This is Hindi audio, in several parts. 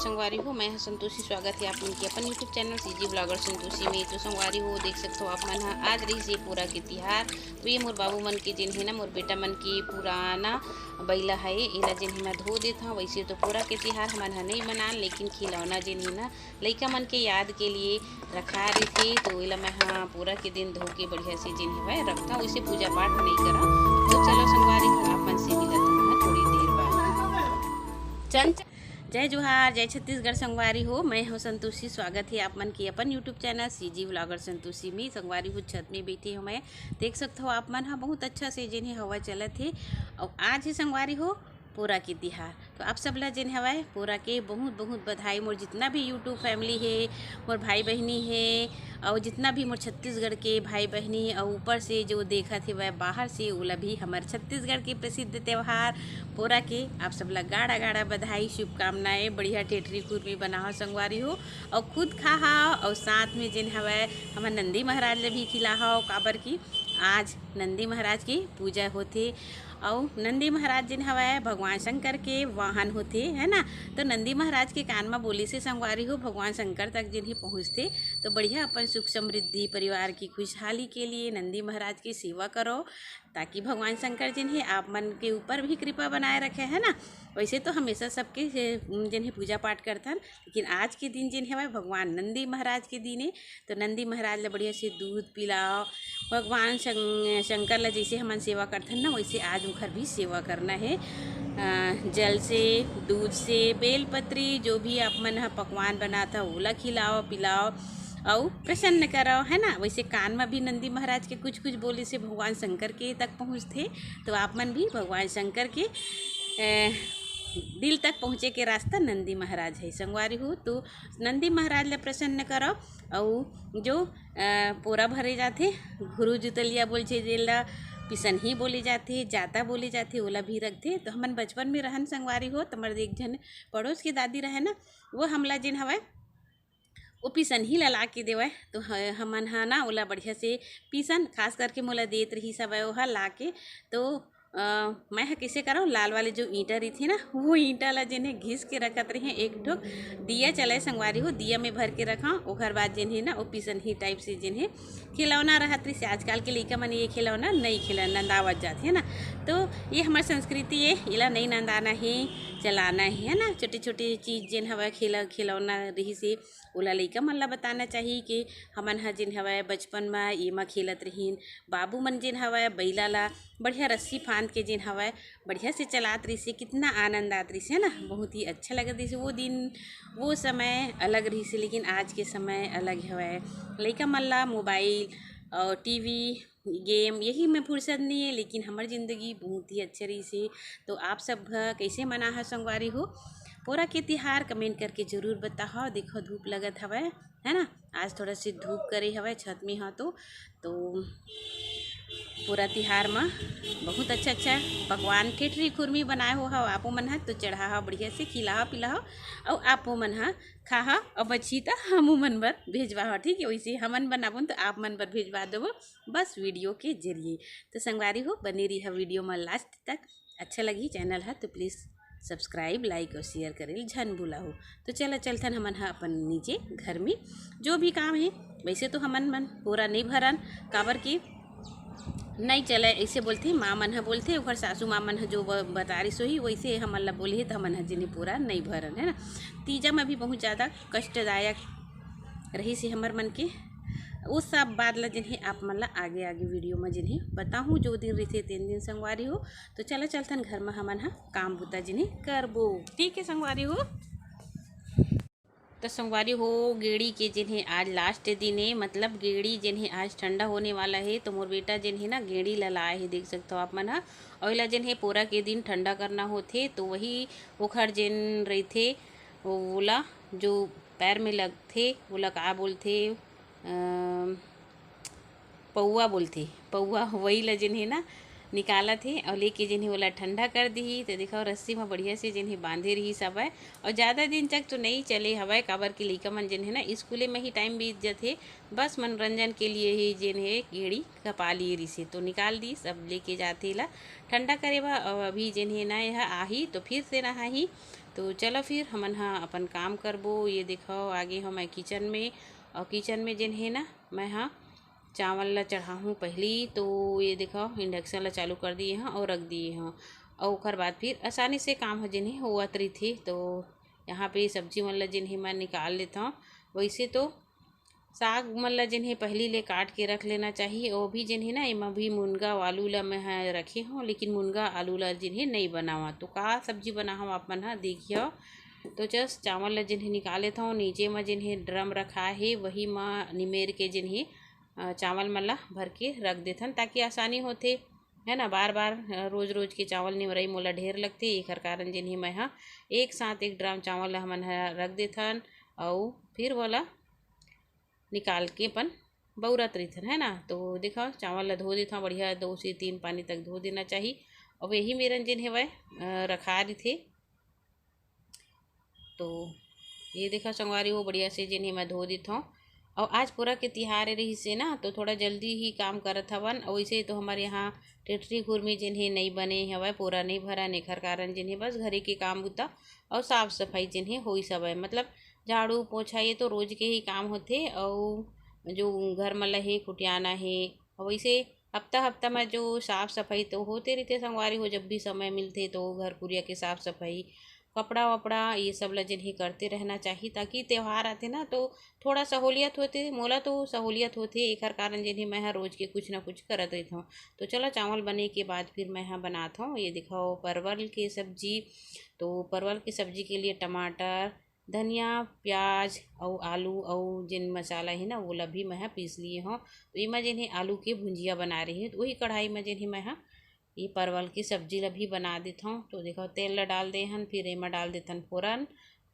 संगवारी हो, मैं संतोषी। स्वागत है आप मन के अपन YouTube channel CG blogger Santoshi में। तो संगवारी हो देख सकते हो आप मन आज रही से पूरा के तिहार। तो ये मोर बाबू मन के जिन है ना, मोर बेटा मन के पुराना बैला है, एला जिन है मैं धो देता हूँ। वैसे तो पूरा के तिहार हमन नहीं मना, लेकिन खिलौना जिन है ना लइका मन के याद के लिए रखा रही थे। तो एला मैं पूरा के दिन धो के बढ़िया से जिन है वह रखता हूँ। वैसे पूजा पाठ नहीं करा। तो चलो संगवारी हो आप मन से मिलत हूँ थोड़ी देर बाद। चल जय जोहार, जय छत्तीसगढ़। संगवारी हो, मैं हूँ संतोषी। स्वागत है आप मन की अपन YouTube channel CG blogger Santoshi में। संगवारी हो छत में बैठी हूँ मैं, देख सकते हो आप मन हाँ बहुत अच्छा से जिन्हें हवा चलत है। और आज ही संगवारी हो पूरा के तिहार। तो आप सब ला जिन हवाए पूरा के बहुत बहुत बधाई। मोर जितना भी यूट्यूब फैमिली है, मोर भाई बहनी है, और जितना भी मोर छत्तीसगढ़ के भाई बहनी है, और ऊपर से जो देखा थे वह बाहर से, ओला भी हमारे छत्तीसगढ़ के प्रसिद्ध त्यौहार पूरा के आप सब ला गाड़ा गाड़ा बधाई, शुभकामनाएं। बढ़िया टेटरी खुरमी बनाओ संगवारी हो, और खुद खाओ, और साथ में जिन हवा हमारे नंदी महाराज ले भी खिलाओ। काबर की आज नंदी महाराज की पूजा होते, और नंदी महाराज जिन हवा भगवान शंकर के वाहन होते है ना। तो नंदी महाराज के कान में बोली से संगवारी हो भगवान शंकर तक जिन्हें पहुँचते। तो बढ़िया अपन सुख समृद्धि परिवार की खुशहाली के लिए नंदी महाराज की सेवा करो, ताकि भगवान शंकर जिन्हें आप मन के ऊपर भी कृपा बनाए रखे है ना। वैसे तो हमेशा सबके जिन्हें पूजा पाठ करता, लेकिन आज के दिन जिन्हें वह भगवान नंदी महाराज के दिन है। तो नंदी महाराज ला बढ़िया से दूध पिलाओ। भगवान शंकर ला जैसे हमन सेवा करते हैं ना, वैसे आज उनकर भी सेवा करना है। जल से, दूध से, बेलपत्री जो भी आप मन पकवान बनाता ओला खिलाओ पिलाओ, और प्रसन्न करो है ना। वैसे कान में भी नंदी महाराज के कुछ कुछ बोले से भगवान शंकर के तक पहुँचते। तो आप मन भी भगवान शंकर के दिल तक पहुँचे के रास्ता नंदी महाराज है संगवारी हो। तो नंदी महाराज ला प्रसन्न करो, और जो पोरा भरे जाते घुरु जुतलिया बोल जेला पिसन ही बोले जाते, जाता बोले जाते, ओला भी रखते। तो हमन बचपन में रहन संगवारी हो, तमर एक जन पड़ोस की दादी रहे ना, वो हमला जिन हवा वो पिसन ही ला के देवे। तो हमन हा ना ओला बढ़िया से पिसन खास करके मोला देत रही सब ओहा ला के। तो मैं कैसे करा लाल वाले जो ईंटा रही थी ना, वो ईंटा ला जिन्हें घिस के रखत रही एक ठोक दिया चलाए संगवारी हो, दिया में भर के रखा। ओकर बाद जिन्हें ना वो पिसन ही टाइप से जिन्हें खिलौना रहत रही से। आजकल के लइका मन ये खिलौना नहीं नंदावत जाते है ना। तो ये हमारी संस्कृति है, इला नहीं नंदाना है, चलाना है ना। छोटी छोटी चीज़ जिन हवा खिलौना रही से ओला लइका मन ला बताना चाहिए कि हमन हा जिन हवा बचपन में ये में खेलत रहीन। बाबू मन जिन हवा बैला ला बढ़िया रस्सी फांद के जिन हवा बढ़िया से चलात रही से, कितना आनंद आत रही से ना, बहुत ही अच्छा लगत रही से। वो दिन वो समय अलग रही से, लेकिन आज के समय अलग हवा। लइका मन ला मोबाइल और टीवी गेम यही में फुर्सत नहीं है, लेकिन हमारी ज़िंदगी बहुत ही अच्छी रही से। तो आप सब कैसे मना है संगवारी हो पूरा के तिहार, कमेंट करके ज़रूर बताओ। देखो धूप लगत हवा है ना, आज थोड़ा सी धूप करे हवा छत में हाँ। तो पूरा तिहार में बहुत अच्छा अच्छा पकवान ठेठरी खुरमी बनाए हो आपो मन हा। तो चढ़ा बढ़िया से खिलाओ पिलाओ, और आपो मन हा खा, और बची तो हमू मन बर भेजवा। ठीक है, वैसे हमन बनाबो तो आप मन बर भेजवा देवो बस वीडियो के जरिए। तो संगवारी हो बने रही है वीडियो में लास्ट तक। अच्छा लगी चैनल है तो प्लीज़ सब्सक्राइब लाइक और शेयर करे झन भूला हो। तो चलथन हमन हा अपन नीचे घर में जो भी काम है। वैसे तो हमन मन पूरा नहीं भरन, काबर की नहीं चले ऐसे बोलते माँ मन हा बोलते, और सासू माँ मन जो बता रही सोही वैसे हमन ला बोले तो हमन हा जिन्हें पूरा नहीं भरन है ना। तीजा में भी बहुत ज़्यादा कष्टदायक रही से हमर मन के। वो सब बात ला जिन्हें आप मन ला आगे आगे वीडियो में जिन्हें बताऊँ जो दिन रही 3 दिन संगवारी हो। तो चलथन घर में हमन हा काम बुता जिन्हें करबो। ठीक है संगवारी हो। तो संगवारी हो गेड़ी के जिन्हें आज लास्ट दिन है, मतलब गेड़ी जिन्हें आज ठंडा होने वाला है। तो मोर बेटा जिन्हें ना गेड़ी लाए है, देख सकते हो आप मन हा। और इला जिन्हें पूरा के दिन ठंडा करना होते, तो वही ओखर जिन रही थे ओला जो पैर में लगते ओला का बोलते पौआ बोलते, पौआ वही ला जिन्हें ना निकाला थे और लेके जिन्हें ओला ठंडा कर दी। तो देखो रस्सी में बढ़िया से जिन्हें बांधे रही सब है, और ज़्यादा दिन तक तो नहीं चले हवा। काबर के लइका मन जिन्हें ना स्कूले में ही टाइम बीत जाते, बस मनोरंजन के लिए ही जिन्हें गेड़ी कपा ली रही से। तो निकाल दी सब लेके जाते ला ठंडा करे बा। और अभी जिन्हें ना यह आही तो फिर से नहा ही। तो चलो फिर हमन हा अपन काम करबो। ये देखो आगे हो मैं किचन में, और किचन में जिन है ना मैं हाँ चावल ला चढ़ाहूँ पहली। तो ये देखो इंडक्शन ला चालू कर दिए हाँ और रख दिए हाँ, और ओकर बाद फिर आसानी से काम हो जिन्हें होवत रही थे। तो यहाँ पे सब्जी मन ला जिन्हें मैं निकाल लेता हूँ। वैसे तो साग मन ला जिन्हें पहली ले काट के रख लेना चाहिए, वो भी जिन्हें ना एमा भी मुनगा आलू ला मैं रखे हूँ, लेकिन मुनगा आलू ला जिन्हें नहीं बनावा। तो का सब्जी बना हम आप मन हा देखिए। तो जस्ट चावल ला जिन्हें निकाल लेता हूँ। नीचे में जिन्हें ड्रम रखा है वही में निमेर के जिन्हें चावल मन ला भर के रख देथन, ताकि आसानी होते है ना। बार बार रोज रोज के चावल निमरई मोला ढेर लगते, एकर कारण जिन्हें मैं हाँ एक साथ एक ड्रम चावल ला हमन रख देथन, और फिर वाला निकाल के अपन बउरत रहीथन है ना। तो देखो चावल ला धो देता बढ़िया, 2 से 3 पानी तक धो देना चाहिए। और यही मेरन जिन है वह रखा रही थे। तो ये देखो संगवारी हो बढ़िया से जिन्हें मैं धो देता हूँ। और आज पूरा के तिहार रही से ना, तो थोड़ा जल्दी ही काम करत हवन। और वैसे तो हमारे यहाँ टेटरी खुरमी जिन्हें नहीं बने हवा, पूरा नहीं भरा, एकर कारण जिन्हें बस घरे के काम होता और साफ सफाई जिन्हें हो सब है। मतलब झाड़ू पोछा ये तो रोज के ही काम होते, और जो घर में है कुटियाना है। और वैसे हफ्ता हफ्ता में जो साफ सफाई तो होते रहते संगवारी हो, जब भी समय मिलते तो घर पुरिया के साफ सफाई, कपड़ा वपड़ा ये सब ला जिन्हें करते रहना चाहिए, ताकि त्यौहार आते ना तो थोड़ा सहूलियत होते। मोला तो सहूलियत होती एकर कारण जिन्हें मैं हाँ रोज के कुछ ना कुछ करत रहता हूँ। तो चलो चावल बने के बाद फिर मैं हाँ बनाता हूँ। ये दिखाओ परवल की सब्जी। तो परवल की सब्जी के लिए टमाटर, धनिया, प्याज और आलू और जिन मसाला है ना वो ला भी मैं पीस लिए हूँ। तो ये मैं जिन्हें आलू के भुंजिया बना रही हूँ, तो वही कढ़ाई में जिन्हें मैं ये परवल की सब्जी ला भी बना देता हूँ। तो देखो तेल ला डाल दे हन, फिर एमा डाल देथन फोरन।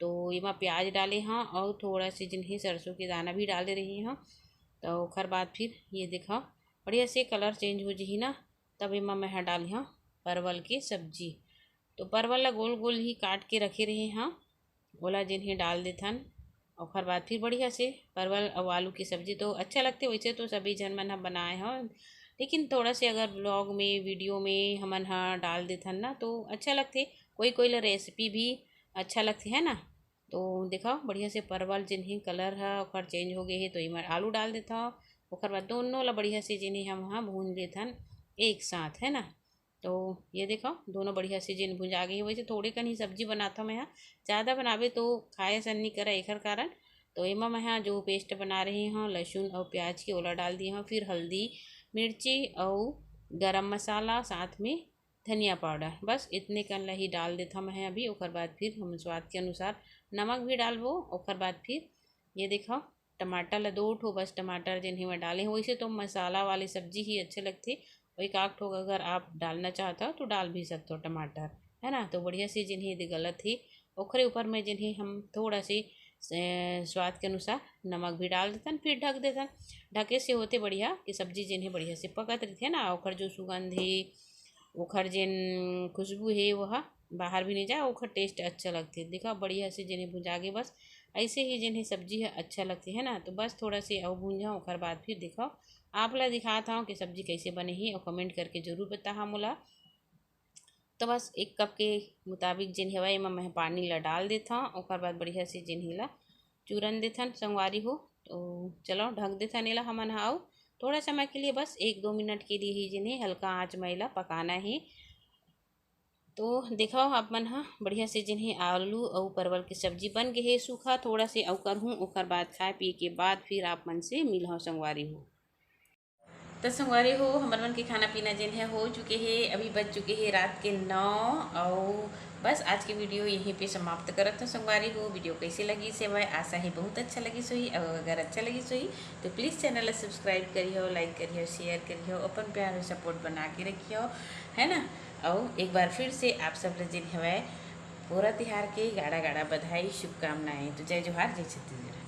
तो एमा प्याज डाले हाँ, और थोड़ा सी जिन्हें सरसों के दाना भी डाल दे रही हूँ। तो ओकर बाद फिर ये देखो बढ़िया से कलर चेंज हो जी ना, तब एमा मैं डाली हाँ परवल की सब्जी। तो परवल ला गोल गोल ही काट के रखे रहे हाँ, ओला जिन्हें डाल देथन। ओकर बाद फिर बढ़िया से परवल और आलू की सब्जी तो अच्छा लगते। वैसे तो सभी जन मन हम बनाए हैं, लेकिन थोड़ा से अगर ब्लॉग में वीडियो में हमन हाँ डाल देथन ना तो अच्छा लगते। कोई कोई ला रेसिपी भी अच्छा लगते है ना। तो देखो बढ़िया से परवल जिन्हें कलर है ओकर चेंज हो गए है, तो इमर आलू डाल देता हूँ। ओकर बाद दोनों ला बढ़िया से जिन्हें हम हाँ भून लेथन एक साथ है ना। तो ये देखो दोनों बढ़िया से जिन भुंजा गई है। वैसे थोड़े कन ही सब्जी बनाता हूँ मैं हाँ, ज़्यादा बनावे तो खाए सन नहीं करे एकर कारण। तो एमा मैं हाँ जो पेस्ट बना रही हूँ लहसुन और प्याज की ओला डाल दी हूँ, फिर हल्दी, मिर्ची और गरम मसाला, साथ में धनिया पाउडर, बस इतने कन ला ही डाल देता मैं अभी। ओकर बाद फिर हम स्वाद के अनुसार नमक भी डालबो। ओकर बाद फिर ये देखो टमाटर ला 2 ठो बस टमाटर जिन्हें मैं डाले हैं। वैसे तो मसाला वाली सब्जी ही अच्छे लगते, वही काट ठो अगर आप डालना चाहता हो तो डाल भी सकते हो टमाटर है ना। तो बढ़िया से जिन्हें गलत ही ओखरे ऊपर में जिन्हें हम थोड़ा सी स्वाद के अनुसार नमक भी डाल देतन, फिर ढक देतन। ढके से होते बढ़िया कि सब्जी जिन्हें बढ़िया से पकत रही है ना, ओखर जो सुगंध है ओखर जिन खुशबू है वह बाहर भी नहीं जाए, ओखर टेस्ट अच्छा लगते। देखो बढ़िया से जिन्हें भुजा के बस ऐसे ही जिन्हें सब्जी है अच्छा लगती है ना। तो बस थोड़ा से और भूंजा ओखर बाद फिर देखो आप ला दिखाता हूँ कि सब्जी कैसे बने ही, और कमेंट करके ज़रूर बता मोला। तो बस 1 कप के मुताबिक जिन हवा एमा मैं पानी ला डाल देता हूँ। ओकर बाद बढ़िया से जिन्हें ला चूरन देथन संगवारी हो। तो चलो ढक देथन एला हमन हाउ थोड़ा समय के लिए, बस 1-2 मिनट के लिए ही जिन्हें हल्का आँच में ला पकाना है। तो देखो आप मन हाँ बढ़िया से जिन्हें आलू और परवल की सब्जी बन गए है सूखा थोड़ा से अवकर हूँ। ओकर बाद खाए पिए के बाद फिर आप मन से मिल हो संगवारी हो। तो संगवारी हो हमर मन के खाना पीना जिन है हो चुके हैं, अभी बज चुके हैं रात के 9। और बस आज की वीडियो यहीं पे समाप्त करत हूँ संगवारी हो। वीडियो कैसे लगी से वह आशा है बहुत अच्छा लगी सोही, और अगर अच्छा लगी सोही तो प्लीज़ चैनल सब्सक्राइब करियो, लाइक करियो, शेयर करियो, अपन प्यार और सपोर्ट बना के रखियो है ना। और एक बार फिर से आप सब जिन है पूरा तिहार के गाड़ा गाड़ा बधाई शुभकामनाएं। तो जय जोहार, जय छत्तीसगढ़।